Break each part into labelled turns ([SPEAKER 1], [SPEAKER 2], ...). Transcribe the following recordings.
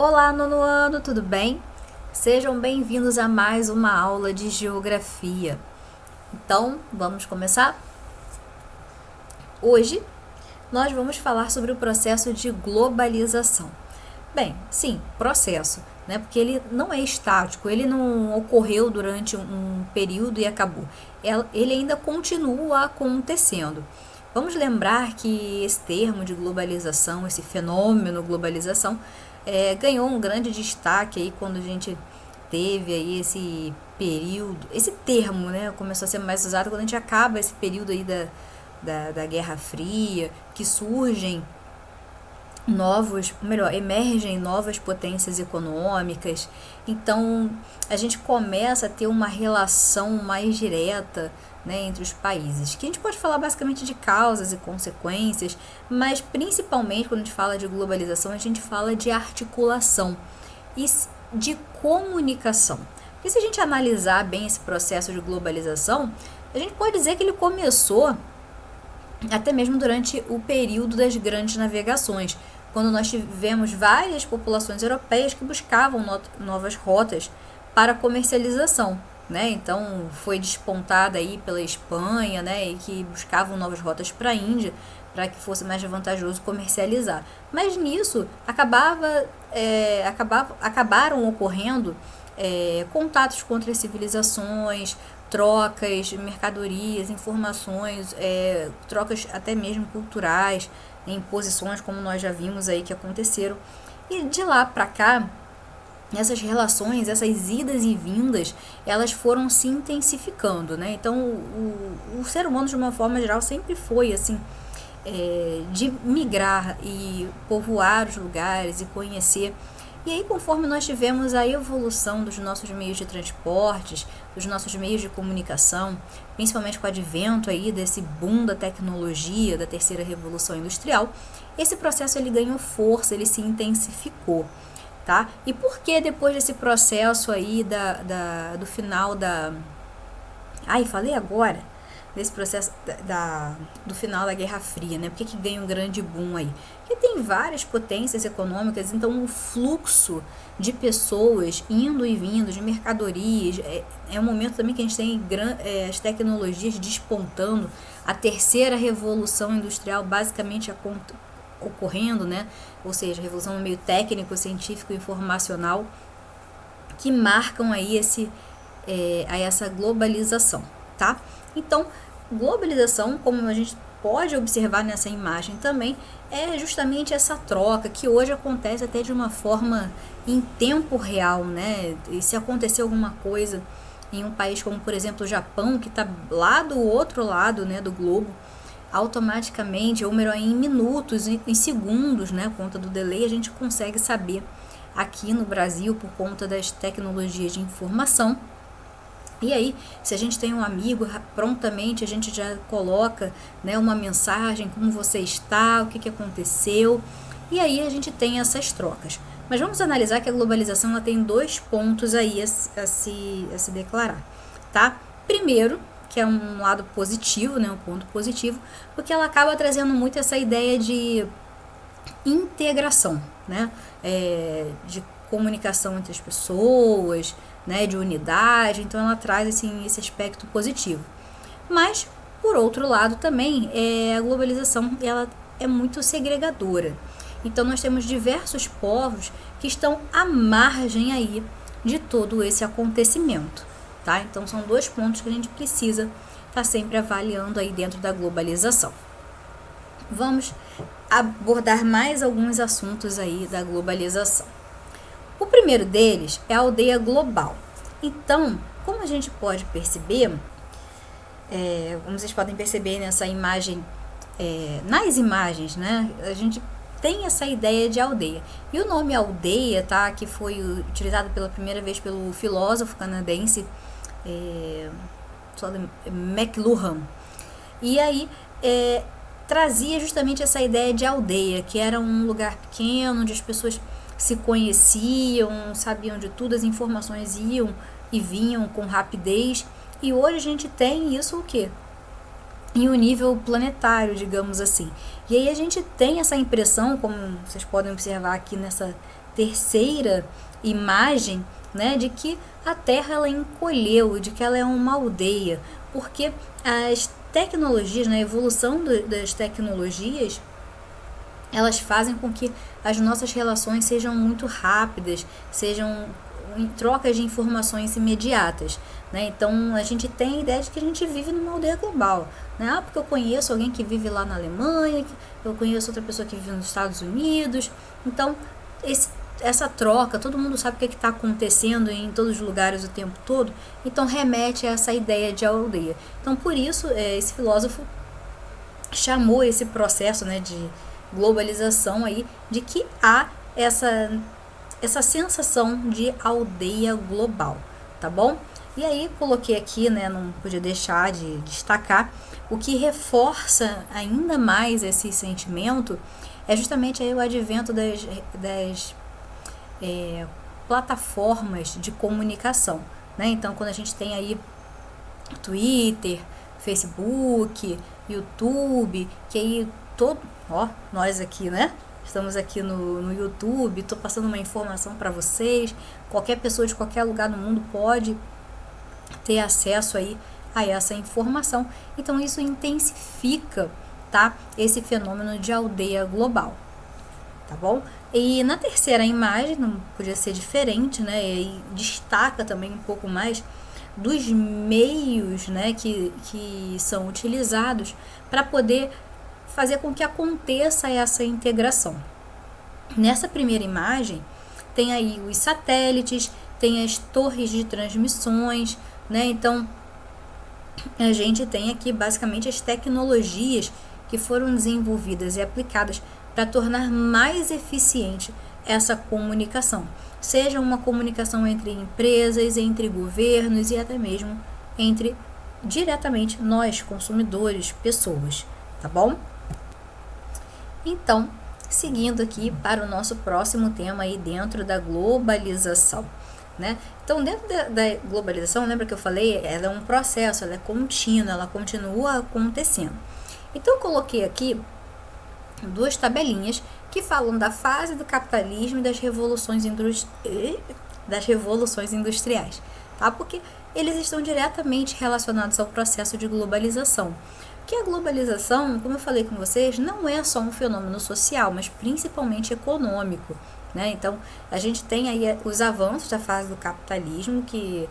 [SPEAKER 1] Olá, nono ano, tudo bem? Sejam bem-vindos a mais uma aula de geografia. Então, vamos começar? Hoje, nós vamos falar sobre o processo de globalização. Bem, sim, processo, né? Porque ele não é estático, ele não ocorreu durante um período e acabou. Ele ainda continua acontecendo. Vamos lembrar que esse termo de globalização, esse fenômeno globalização, ganhou um grande destaque aí quando a gente teve aí esse período, esse termo, né, começou a ser mais usado quando a gente acaba esse período aí da Guerra Fria, que surgem emergem novas potências econômicas. Então, a gente começa a ter uma relação mais direta, né, entre os países, que a gente pode falar basicamente de causas e consequências, mas principalmente quando a gente fala de globalização, a gente fala de articulação e de comunicação. Porque se a gente analisar bem esse processo de globalização, a gente pode dizer que ele começou até mesmo durante o período das grandes navegações, quando nós tivemos várias populações europeias que buscavam novas rotas para comercialização, né? Então foi despontada aí pela Espanha, né? E que buscavam novas rotas para a Índia, para que fosse mais vantajoso comercializar. Mas nisso acabaram ocorrendo contatos com outras civilizações, trocas de mercadorias, informações, trocas até mesmo culturais, imposições, como nós já vimos aí que aconteceram. E de lá para cá, essas relações, essas idas e vindas, elas foram se intensificando, né? Então, o ser humano, de uma forma geral, sempre foi assim, de migrar e povoar os lugares e conhecer. E aí, conforme nós tivemos a evolução dos nossos meios de transportes, dos nossos meios de comunicação, principalmente com o advento aí desse boom da tecnologia, da terceira revolução industrial, esse processo ele ganhou força, ele se intensificou, tá? E por que depois desse processo aí do final da... Ai, falei agora? Desse processo do final da Guerra Fria, né? Por que ganha um grande boom aí? Porque tem várias potências econômicas, então o fluxo de pessoas indo e vindo, de mercadorias, é um momento também que a gente tem as tecnologias despontando, a terceira revolução industrial basicamente ocorrendo, né? Ou seja, a revolução no meio técnico, científico e informacional, que marcam aí essa globalização, tá? Então, globalização, como a gente pode observar nessa imagem também, é justamente essa troca que hoje acontece até de uma forma em tempo real, né? E se acontecer alguma coisa em um país como, por exemplo, o Japão, que está lá do outro lado, né, do globo, automaticamente, ou melhor, em minutos, em segundos, né, por conta do delay, a gente consegue saber aqui no Brasil, por conta das tecnologias de informação. E aí, se a gente tem um amigo, prontamente a gente já coloca, né, uma mensagem, como você está, o que aconteceu, e aí a gente tem essas trocas. Mas vamos analisar que a globalização ela tem dois pontos aí a se declarar, tá? Primeiro, que é um lado positivo, né, um ponto positivo, porque ela acaba trazendo muito essa ideia de integração, né, de comunicação entre as pessoas, né, de unidade, então ela traz assim, esse aspecto positivo. Mas, por outro lado também, a globalização ela é muito segregadora. Então nós temos diversos povos que estão à margem aí de todo esse acontecimento, tá? Então são dois pontos que a gente precisa estar sempre avaliando aí dentro da globalização. Vamos abordar mais alguns assuntos aí da globalização. O primeiro deles é a aldeia global. Então, como a gente pode perceber, como vocês podem perceber nessa imagem, nas imagens, né, a gente tem essa ideia de aldeia. E o nome aldeia, tá, que foi utilizado pela primeira vez pelo filósofo canadense McLuhan. E aí, trazia justamente essa ideia de aldeia, que era um lugar pequeno, onde as pessoas se conheciam, sabiam de tudo, as informações iam e vinham com rapidez. E hoje a gente tem isso o quê? em um nível planetário, digamos assim. E aí a gente tem essa impressão, como vocês podem observar aqui nessa terceira imagem, né, de que a Terra ela encolheu, de que ela é uma aldeia, porque as tecnologias, na evolução das tecnologias, elas fazem com que as nossas relações sejam muito rápidas, sejam em trocas de informações imediatas, né? Então a gente tem a ideia de que a gente vive numa aldeia global, né? Ah, porque eu conheço alguém que vive lá na Alemanha, eu conheço outra pessoa que vive nos Estados Unidos. Então essa troca, todo mundo sabe o que está acontecendo em todos os lugares o tempo todo, então remete a essa ideia de aldeia. Então por isso esse filósofo chamou esse processo, né, de globalização aí, de que há essa sensação de aldeia global, tá bom? E aí coloquei aqui, né, não podia deixar de destacar, o que reforça ainda mais esse sentimento é justamente aí o advento das plataformas de comunicação, né? Então quando a gente tem aí Twitter, Facebook, YouTube, que aí nós aqui, né? Estamos aqui no YouTube, estou passando uma informação para vocês. Qualquer pessoa de qualquer lugar do mundo pode ter acesso aí a essa informação. Então isso intensifica, tá? Esse fenômeno de aldeia global, tá bom? E na terceira imagem, não podia ser diferente, né? E destaca também um pouco mais dos meios, né, que são utilizados para poder fazer com que aconteça essa integração. Nessa primeira imagem, tem aí os satélites, tem as torres de transmissões, né? Então, a gente tem aqui basicamente as tecnologias que foram desenvolvidas e aplicadas para tornar mais eficiente essa comunicação. Seja uma comunicação entre empresas, entre governos e até mesmo entre diretamente nós, consumidores, pessoas, tá bom? Então, seguindo aqui para o nosso próximo tema aí dentro da globalização, né? Então, dentro da globalização, lembra que eu falei, ela é um processo, ela é contínua, ela continua acontecendo. Então, eu coloquei aqui duas tabelinhas que falam da fase do capitalismo e das revoluções industriais, tá? Porque eles estão diretamente relacionados ao processo de globalização. Que a globalização, como eu falei com vocês, não é só um fenômeno social, mas principalmente econômico, né? Então, a gente tem aí os avanços da fase do capitalismo, que,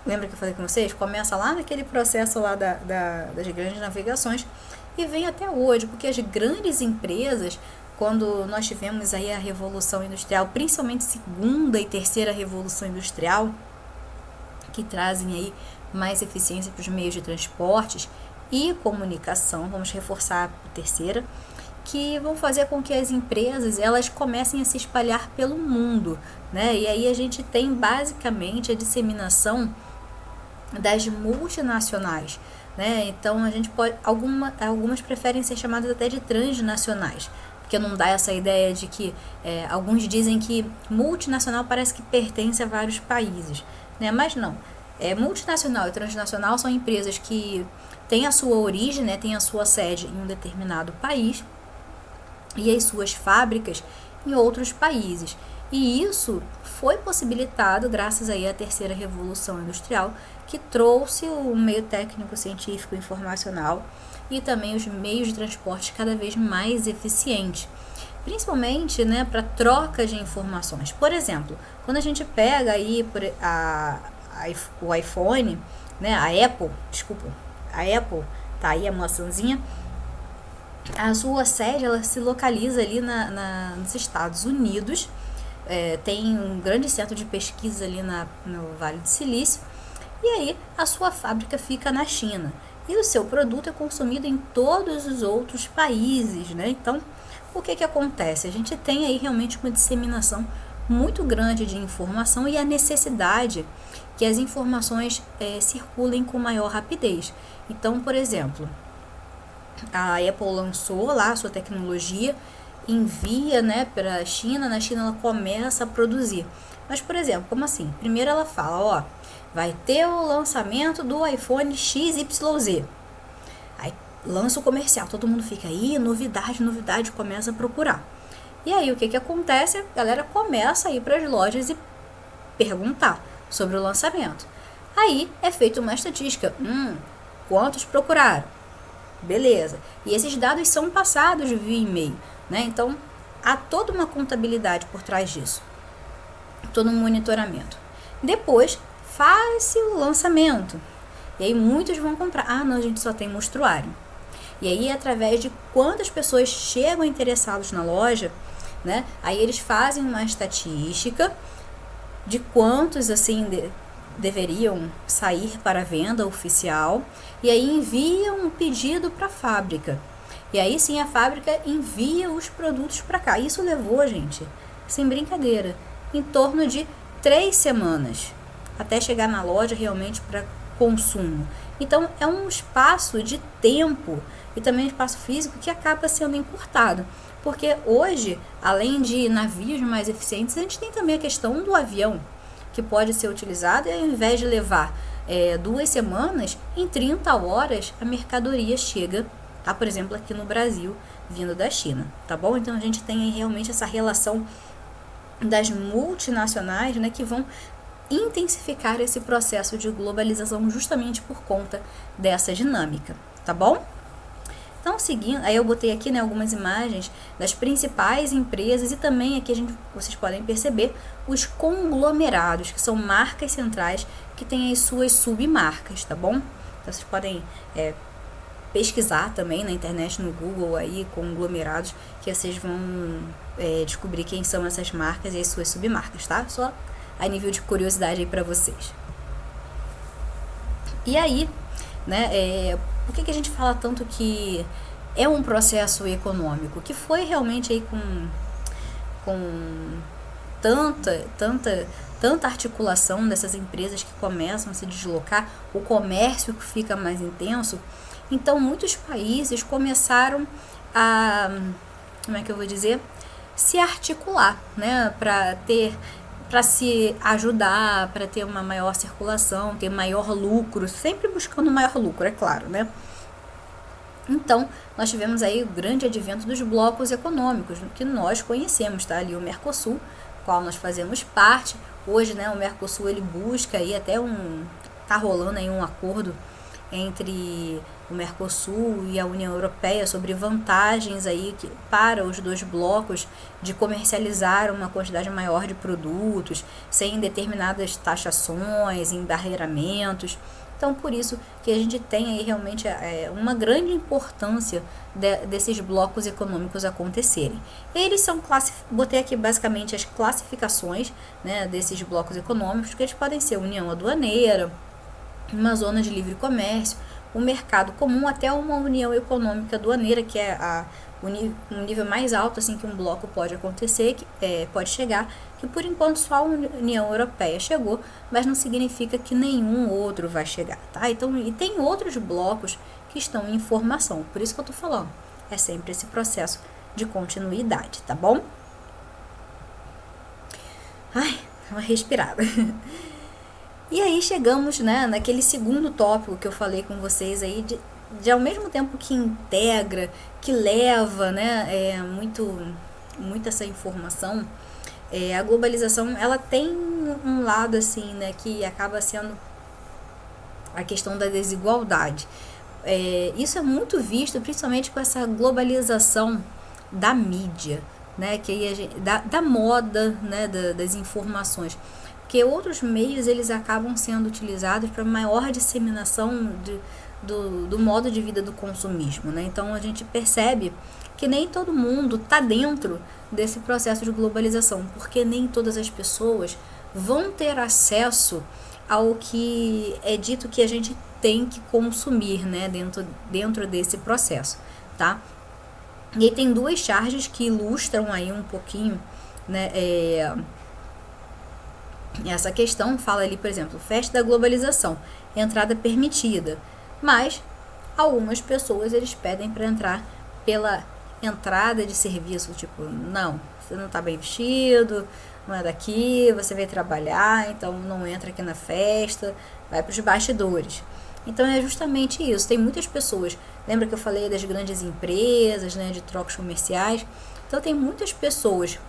[SPEAKER 1] lembra que eu falei com vocês? Começa lá naquele processo lá das grandes navegações e vem até hoje, porque as grandes empresas, quando nós tivemos aí a Revolução Industrial, principalmente segunda e terceira Revolução Industrial, que trazem aí mais eficiência para os meios de transportes e comunicação, vamos reforçar a terceira, que vão fazer com que as empresas elas comecem a se espalhar pelo mundo, né? E aí a gente tem basicamente a disseminação das multinacionais, né? Então a gente pode, algumas preferem ser chamadas até de transnacionais, porque não dá essa ideia de que alguns dizem que multinacional parece que pertence a vários países, né? Mas não, multinacional e transnacional são empresas que têm a sua origem, né? Têm a sua sede em um determinado país e as suas fábricas em outros países. E isso foi possibilitado graças aí à terceira revolução industrial, que trouxe o meio técnico, científico, informacional e também os meios de transporte cada vez mais eficientes, principalmente, né, para troca de informações. Por exemplo, quando a gente pega aí o iPhone, né, a Apple, tá aí a maçãzinha, a sua sede ela se localiza ali nos Estados Unidos. Tem um grande centro de pesquisa ali no Vale do Silício, e aí a sua fábrica fica na China e o seu produto é consumido em todos os outros países, né? Então, o que acontece? A gente tem aí realmente uma disseminação muito grande de informação e a necessidade que as informações circulem com maior rapidez. Então, por exemplo, a Apple lançou lá a sua tecnologia, envia, né, para a China, na China ela começa a produzir. Mas, por exemplo, como assim? Primeiro ela fala, vai ter o lançamento do iPhone XYZ. Aí lança o comercial, todo mundo fica aí, novidade, novidade, começa a procurar. E aí o que acontece? A galera começa a ir para as lojas e perguntar sobre o lançamento. Aí é feita uma estatística. Quantos procuraram? Beleza. E esses dados são passados via e-mail, né? Então há toda uma contabilidade por trás disso, todo um monitoramento. Depois faz-se o lançamento. E aí muitos vão comprar. Ah, não, a gente só tem mostruário. E aí, através de quantas pessoas chegam interessados na loja, né? Aí eles fazem uma estatística de quantos, assim, deveriam sair para a venda oficial. E aí enviam um pedido para a fábrica. E aí sim a fábrica envia os produtos para cá. Isso levou, gente, sem brincadeira, em torno de 3 semanas até chegar na loja realmente para consumo. Então é um espaço de tempo e também um espaço físico que acaba sendo encurtado. Porque hoje, além de navios mais eficientes, a gente tem também a questão do avião, que pode ser utilizado e ao invés de levar 2 semanas, em 30 horas a mercadoria chega, tá? Por exemplo, aqui no Brasil, vindo da China, tá bom? Então a gente tem aí realmente essa relação das multinacionais, né, que vão intensificar esse processo de globalização justamente por conta dessa dinâmica, tá bom? Então, seguindo, aí eu botei aqui, né, algumas imagens das principais empresas e também aqui vocês podem perceber os conglomerados, que são marcas centrais que têm as suas submarcas, tá bom? Então, vocês podem pesquisar também na internet, no Google aí, conglomerados, que vocês vão descobrir quem são essas marcas e as suas submarcas, tá? Só a nível de curiosidade aí para vocês. E aí, né, por que a gente fala tanto que é um processo econômico? Que foi realmente aí com tanta articulação dessas empresas que começam a se deslocar, o comércio que fica mais intenso. Então, muitos países começaram a, como é que eu vou dizer, se articular, né, para se ajudar, para ter uma maior circulação, ter maior lucro, sempre buscando maior lucro, é claro, né? Então, nós tivemos aí o grande advento dos blocos econômicos, que nós conhecemos, tá? Ali o Mercosul, qual nós fazemos parte. Hoje, né, o Mercosul, ele busca aí até tá rolando aí um acordo entre o Mercosul e a União Europeia sobre vantagens aí para os dois blocos de comercializar uma quantidade maior de produtos sem determinadas taxações, embarreiramentos. Então, por isso que a gente tem aí realmente uma grande importância desses blocos econômicos acontecerem. Eles são botei aqui basicamente as classificações, né, desses blocos econômicos, que eles podem ser União Aduaneira, uma zona de livre comércio, o mercado comum, até uma união econômica aduaneira, que é um nível mais alto assim que um bloco pode acontecer, pode chegar, que por enquanto só a União Europeia chegou, mas não significa que nenhum outro vai chegar, tá? Então, e tem outros blocos que estão em formação, por isso que eu tô falando, é sempre esse processo de continuidade, tá bom? Ai, uma respirada. E aí chegamos, né, naquele segundo tópico que eu falei com vocês aí, de ao mesmo tempo que integra, que leva, né, muito essa informação, a globalização, ela tem um lado assim, né, que acaba sendo a questão da desigualdade. Isso é muito visto, principalmente com essa globalização da mídia, né, que aí da moda, né, das informações. Porque outros meios eles acabam sendo utilizados para maior disseminação do modo de vida do consumismo, né? Então a gente percebe que nem todo mundo está dentro desse processo de globalização, porque nem todas as pessoas vão ter acesso ao que é dito que a gente tem que consumir, né, dentro desse processo, tá? E aí tem 2 charges que ilustram aí um pouquinho, né, essa questão. Fala ali, por exemplo, festa da globalização, entrada permitida, mas algumas pessoas eles pedem para entrar pela entrada de serviço, tipo, não, você não está bem vestido, não é daqui, você veio trabalhar, então não entra aqui na festa, vai para os bastidores. Então é justamente isso. Tem muitas pessoas, lembra que eu falei das grandes empresas, né, de trocas comerciais? Então tem muitas pessoas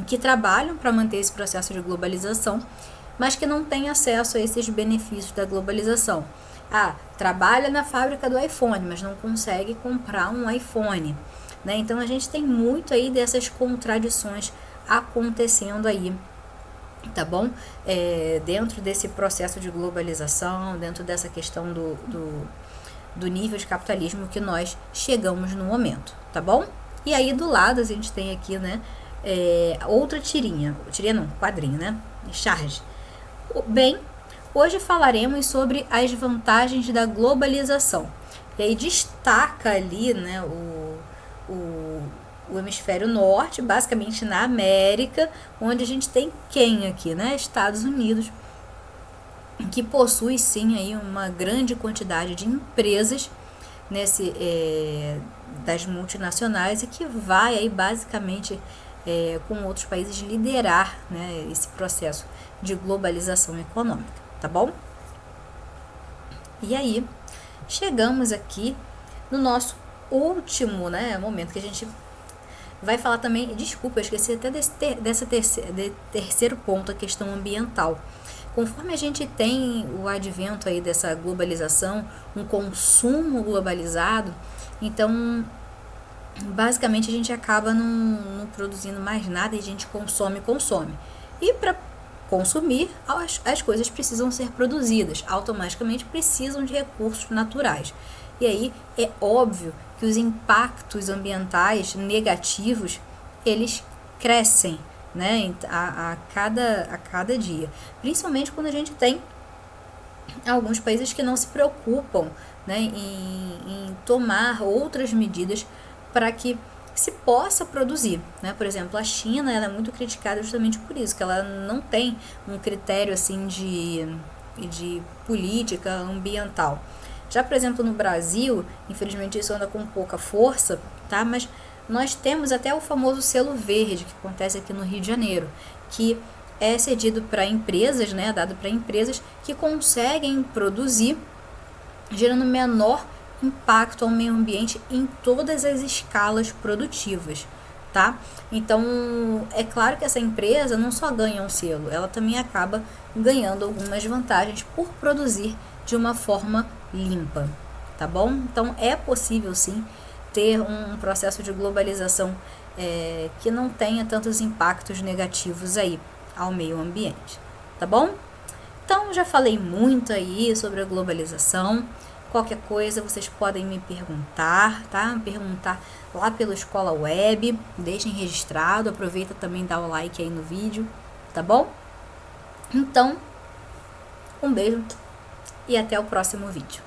[SPEAKER 1] que trabalham para manter esse processo de globalização, mas que não têm acesso a esses benefícios da globalização. Trabalha na fábrica do iPhone, mas não consegue comprar um iPhone, né? Então a gente tem muito aí dessas contradições acontecendo aí, tá bom? Dentro desse processo de globalização, dentro dessa questão do nível de capitalismo que nós chegamos no momento, tá bom? E aí do lado a gente tem aqui, né, outra tirinha não, quadrinho, né? Charge. Bem, hoje falaremos sobre as vantagens da globalização. E aí destaca ali, né, o hemisfério norte, basicamente na América, onde a gente tem quem aqui, né? Estados Unidos, que possui sim aí uma grande quantidade de empresas das multinacionais e que vai aí basicamente com outros países liderar, né, esse processo de globalização econômica, tá bom? E aí chegamos aqui no nosso último, né, momento, que a gente vai falar também, desculpa, eu esqueci até desse terceiro ponto, a questão ambiental. Conforme a gente tem o advento aí dessa globalização, um consumo globalizado, então basicamente a gente acaba não produzindo mais nada e a gente consome. E para consumir, as coisas precisam ser produzidas, automaticamente precisam de recursos naturais. E aí é óbvio que os impactos ambientais negativos, eles crescem, né, a cada dia. Principalmente quando a gente tem alguns países que não se preocupam, né, em tomar outras medidas para que se possa produzir, né? Por exemplo, a China, ela é muito criticada justamente por isso, que ela não tem um critério assim de política ambiental. Já, por exemplo, no Brasil, infelizmente isso anda com pouca força, tá? Mas nós temos até o famoso selo verde, que acontece aqui no Rio de Janeiro, que é cedido para empresas, né? Dado para empresas que conseguem produzir, gerando menor impacto ao meio ambiente em todas as escalas produtivas, tá? Então, é claro que essa empresa não só ganha um selo, ela também acaba ganhando algumas vantagens por produzir de uma forma limpa, tá bom? Então, é possível sim ter um processo de globalização que não tenha tantos impactos negativos aí ao meio ambiente, tá bom? Então, já falei muito aí sobre a globalização. Qualquer coisa vocês podem me perguntar, tá? Perguntar lá pelo Escola Web, deixem registrado, aproveita também dá o like aí no vídeo, tá bom? Então, um beijo e até o próximo vídeo.